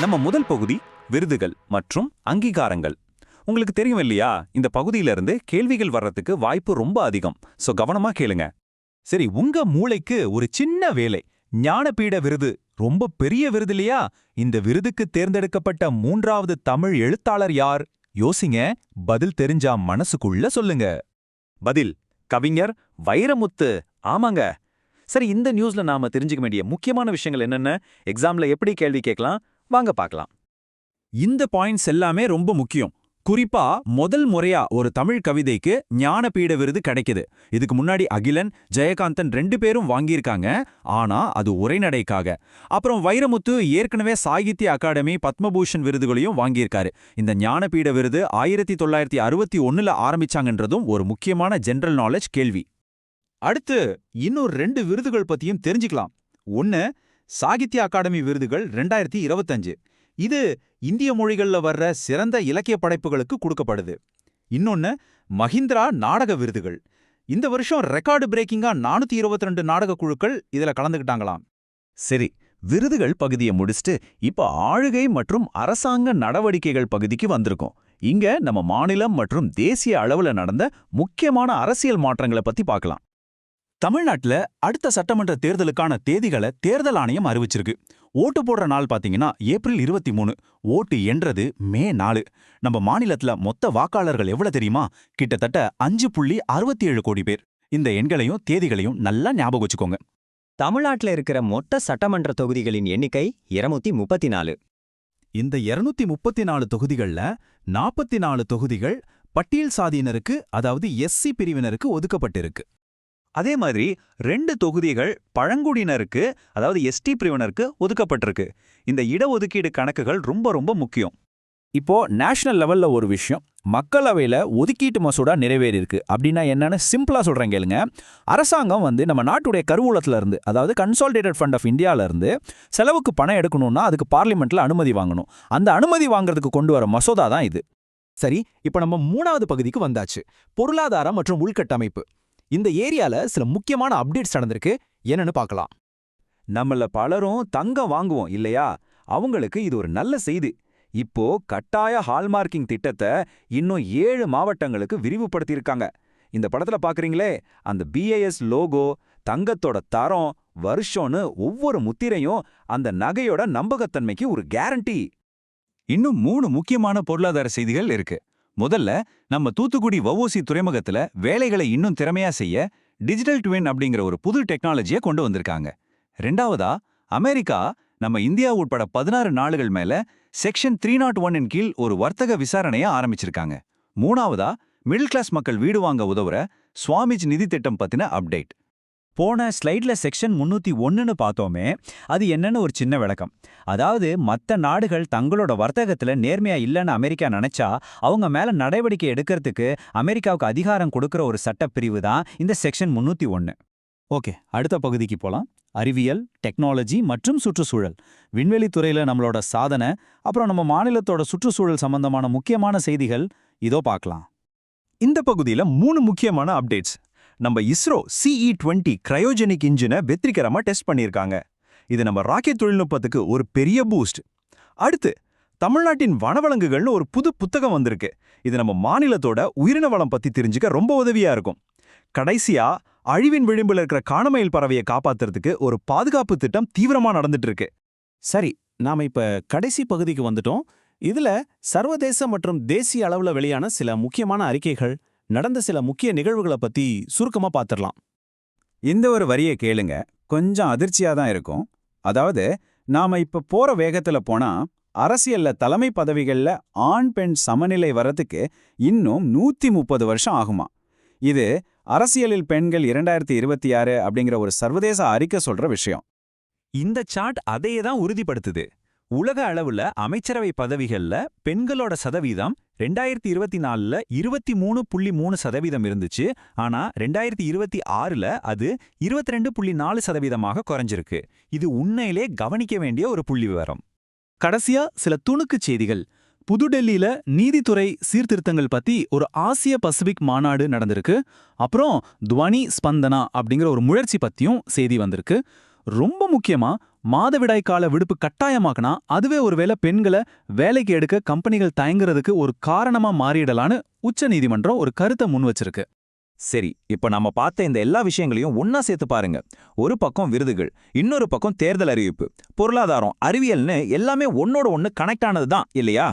நம்ம முதல் பகுதி விருதுகள் மற்றும் அங்கீகாரங்கள். உங்களுக்கு தெரியும் இல்லையா, இந்த பகுதியிலிருந்து கேள்விகள் வர்றதுக்கு வாய்ப்பு ரொம்ப அதிகம். சோ கவனமா கேளுங்க. சரி, உங்க மூளைக்கு ஒரு சின்ன வேலை. ஞானபீட விருது ரொம்ப பெரிய விருது இல்லையா? இந்த விருதுக்கு தேர்ந்தெடுக்கப்பட்ட 3வது தமிழ் எழுத்தாளர் யார்? யோசிங்க. பதில் தெரிஞ்சா மனசுக்குள்ள சொல்லுங்க. பதில் கவிஞர் வைரமுத்து. ஆமாங்க. சரி, இந்த நியூஸ்ல நாம தெரிஞ்சுக்க வேண்டிய முக்கியமான விஷயங்கள் என்னென்ன, எக்ஸாம்ல எப்படி கேள்வி கேட்கலாம், வாங்க பார்க்கலாம். இந்த பாயிண்ட்ஸ் எல்லாமே ரொம்ப முக்கியம். குறிப்பா முதல் முறையா ஒரு தமிழ் கவிதைக்கு ஞானபீட விருது கிடைக்குது. இதுக்கு முன்னாடி அகிலன், ஜெயகாந்தன் 2 பேரும் வாங்கியிருக்காங்க. ஆனா அது உரைநடைக்காக. அப்புறம் வைரமுத்து ஏற்கனவே சாகித்ய அகாடமி, பத்மபூஷன் விருதுகளையும் வாங்கியிருக்காரு. இந்த ஞானபீட விருது 1961ல ஆரம்பிச்சாங்கன்றதும் ஒரு முக்கியமான ஜெனரல் நாலேஜ் கேள்வி. அடுத்து இன்னொரு 2 விருதுகள் பத்தியும் தெரிஞ்சுக்கலாம். ஒன்னு சாகித்ய அகாடமி விருதுகள் 2025. இது இந்திய மொழிகள்ல வர்ற சிறந்த இலக்கிய படைப்புகளுக்கு கொடுக்கப்படுது. இன்னொன்னு மஹிந்திரா நாடக விருதுகள். இந்த வருஷம் ரெக்கார்டு பிரேக்கிங்கா 422 நாடக குழுக்கள் இதுல கலந்துக்கிட்டாங்களாம். சரி, விருதுகள் பகுதியை முடிச்சுட்டு இப்ப ஆளுகை மற்றும் அரசாங்க நடவடிக்கைகள் பகுதிக்கு வந்திருக்கோம். இங்க நம்ம மாநிலம் மற்றும் தேசிய அளவுல நடந்த முக்கியமான அரசியல் மாற்றங்களை பத்தி பார்க்கலாம். தமிழ்நாட்டுல அடுத்த சட்டமன்ற தேர்தலுக்கான தேதிகளை தேர்தல் ஆணையம் அறிவிச்சிருக்கு. ஓட்டு போடுற நாள் பாத்தீங்கன்னா ஏப்ரல் 23. ஓட்டு எண்றது மே 4. நம்ம மாநிலத்துல மொத்த வாக்காளர்கள் எவ்வளவு தெரியுமா? கிட்டத்தட்ட 5.67 கோடி பேர். இந்த எண்களையும் தேதிகளையும் நல்லா ஞாபகம் வச்சுக்கோங்க. தமிழ்நாட்டுல இருக்கிற மொத்த சட்டமன்ற தொகுதிகளின் எண்ணிக்கை 234. இந்த 234 தொகுதிகள்ல 44 தொகுதிகள் பட்டியல் சாதியினருக்கு, அதாவது எஸ்சி பிரிவினருக்கு ஒதுக்கப்பட்டிருக்கு. அதே மாதிரி 2 தொகுதிகள் பழங்குடியினருக்கு, அதாவது எஸ்டி பிரிவினருக்கு ஒதுக்கப்பட்டிருக்கு. இந்த இடஒதுக்கீடு கணக்குகள் ரொம்ப ரொம்ப முக்கியம். இப்போ நேஷனல் லெவல்ல ஒரு விஷயம், மக்களவையில ஒதுக்கீட்டு மசோதா நிறைவேறியிருக்கு. அப்படின்னா என்னன்னு சிம்பிளா சொல்றேன் கேளுங்க. அரசாங்கம் நம்ம நாட்டுடைய கருவூலத்துல இருந்து, அதாவது கன்சாலிடேட்டட் ஃபண்ட் ஆஃப் இந்தியால இருந்து செலவுக்கு பணம் எடுக்கணும்னா அதுக்கு பார்லிமெண்ட்ல அனுமதி வாங்கணும். அந்த அனுமதி வாங்குறதுக்கு கொண்டு வர மசோதா தான் இது. சரி, இப்ப நம்ம 3வது பகுதிக்கு வந்தாச்சு, பொருளாதாரம் மற்றும் உள்கட்டமைப்பு. இந்த ஏரியால சில முக்கியமான அப்டேட்ஸ் நடந்திருக்கு. என்னன்னு பார்க்கலாம். நம்மள பலரும் தங்கம் வாங்குவோம் இல்லையா? அவங்களுக்கு இது ஒரு நல்ல செய்தி. இப்போ கட்டாய ஹால்மார்க்கிங் திட்டத்தை இன்னும் 7 மாவட்டங்களுக்கு விரிவுபடுத்தியிருக்காங்க. இந்த படத்துல பாக்குறீங்களே, அந்த BIS லோகோ, தங்கத்தோட தரம், வருஷம்னு ஒவ்வொரு முத்திரையும் அந்த நகையோட நம்பகத்தன்மைக்கு ஒரு கேரண்டி. இன்னும் 3 முக்கியமான பொருளாதார செய்திகள் இருக்கு. முதல்ல, நம்ம தூத்துக்குடி வஉசி துறைமுகத்துல வேலைகளை இன்னும் திறமையா செய்ய டிஜிட்டல் ட்வின் அப்படிங்கிற ஒரு புது டெக்னாலஜியை கொண்டு வந்திருக்காங்க. 2வதா, அமெரிக்கா நம்ம இந்தியா உட்பட 16 நாடுகள் மேல செக்ஷன் 301 கீழ் ஒரு வர்த்தக விசாரணையை ஆரம்பிச்சிருக்காங்க. 3வதா, மிடில் கிளாஸ் மக்கள் வீடு வாங்க உதவுற சுவாமிஜ் நிதி திட்டம் பத்தின அப்டேட். போன ஸ்லைட்ல செக்ஷன் 301ன்னு பார்த்தோமே, அது என்னன்னு ஒரு சின்ன விளக்கம். அதாவது மற்ற நாடுகள் தங்களோட வர்த்தகத்துல நேர்மையா இல்லைன்னு அமெரிக்கா நினைச்சா அவங்க மேல நடவடிக்கை எடுக்கிறதுக்கு அமெரிக்காவுக்கு அதிகாரம் கொடுக்கிற ஒரு சட்டப்பிரிவு தான் இந்த செக்ஷன் 301. ஓகே, அடுத்த பகுதிக்கு போலாம். அறிவியல், டெக்னாலஜி மற்றும் சுற்றுச்சூழல். விண்வெளித்துறையில நம்மளோட சாதனை, அப்புறம் நம்ம மாநிலத்தோட சுற்றுச்சூழல் சம்பந்தமான முக்கியமான செய்திகள் இதோ பார்க்கலாம். இந்த பகுதியில 3 முக்கியமான அப்டேட்ஸ். நம்ம இஸ்ரோ CE-20 கிரையோஜெனிக் இன்ஜினை வெற்றிகரமா டெஸ்ட் பண்ணியிருக்காங்க. இது நம்ம ராக்கெட் தொழில்நுட்பத்துக்கு ஒரு பெரிய பூஸ்ட். அடுத்து, தமிழ்நாட்டின் வனவளங்குகள்னு ஒரு புது புத்தகம் வந்திருக்கு. இது நம்ம மாநிலத்தோட உயிரின வளம் பத்தி தெரிஞ்சுக்க ரொம்ப உதவியா இருக்கும். கடைசியா, அழிவின் விளிம்பில் இருக்கிற காணமயில் பறவையை காப்பாத்துறதுக்கு ஒரு பாதுகாப்பு திட்டம் தீவிரமா நடந்துட்டு இருக்கு. சரி, நாம இப்ப கடைசி பகுதிக்கு வந்துட்டோம். இதுல சர்வதேச மற்றும் தேசிய அளவுல வெளியான சில முக்கியமான அறிக்கைகள், நடந்த சில முக்கிய நிகழ்வுகளை பத்தி சுருக்கமா பார்த்துடலாம். இந்த ஒரு வரியை கேளுங்க, கொஞ்சம் அதிர்ச்சியா தான் இருக்கும். அதாவது, நாம இப்ப போற வேகத்துல போனா அரசியல்ல தலைமை பதவிகள்ல ஆண் பெண் சமநிலை வரதுக்கு இன்னும் 130 வருஷம் ஆகுமா. இது அரசியலில் பெண்கள் 2026 அப்படிங்கிற ஒரு சர்வதேச அறிக்கை சொல்ற விஷயம். இந்த சார்ட் அதையே தான் உறுதிப்படுத்துது. உலக அளவுல அமைச்சரவை பதவிகள்ல பெண்களோட சதவீதம் 2024ல 23.3% இருந்துச்சு. ஆனா 2026ல அது 22.4%ஆக குறைஞ்சிருக்கு. இது உண்மையிலே கவனிக்க வேண்டிய ஒரு புள்ளி விவரம். கடைசியா சில துணுக்குச் செய்திகள். புதுடெல்லியில நீதித்துறை சீர்திருத்தங்கள் பத்தி ஒரு ஆசிய பசிபிக் மாநாடு நடந்திருக்கு. அப்புறம் துவனி ஸ்பந்தனா அப்படிங்கிற ஒரு முயற்சி பத்தியும் செய்தி வந்திருக்கு. ரொம்ப முக்கியமா மாதவிடாய் கால விடுப்பு கட்டாயமாக்குனா அதுவே ஒருவேளை பெண்களை வேலைக்கு எடுக்க கம்பெனிகள் தயங்குறதுக்கு ஒரு காரணமா மாறிடலான்னு உச்சநீதிமன்றம் ஒரு கருத்தை முன் வச்சிருக்கு. சரி, இப்ப நாம பார்த்த இந்த எல்லா விஷயங்களையும் ஒன்னா சேர்த்து பாருங்க. ஒரு பக்கம் விருதுகள், இன்னொரு பக்கம் தேர்தல் அறிவிப்பு, பொருளாதாரம், அறிவியல்னு எல்லாமே ஒன்னோட ஒன்னு கனெக்ட் ஆனது தான் இல்லையா?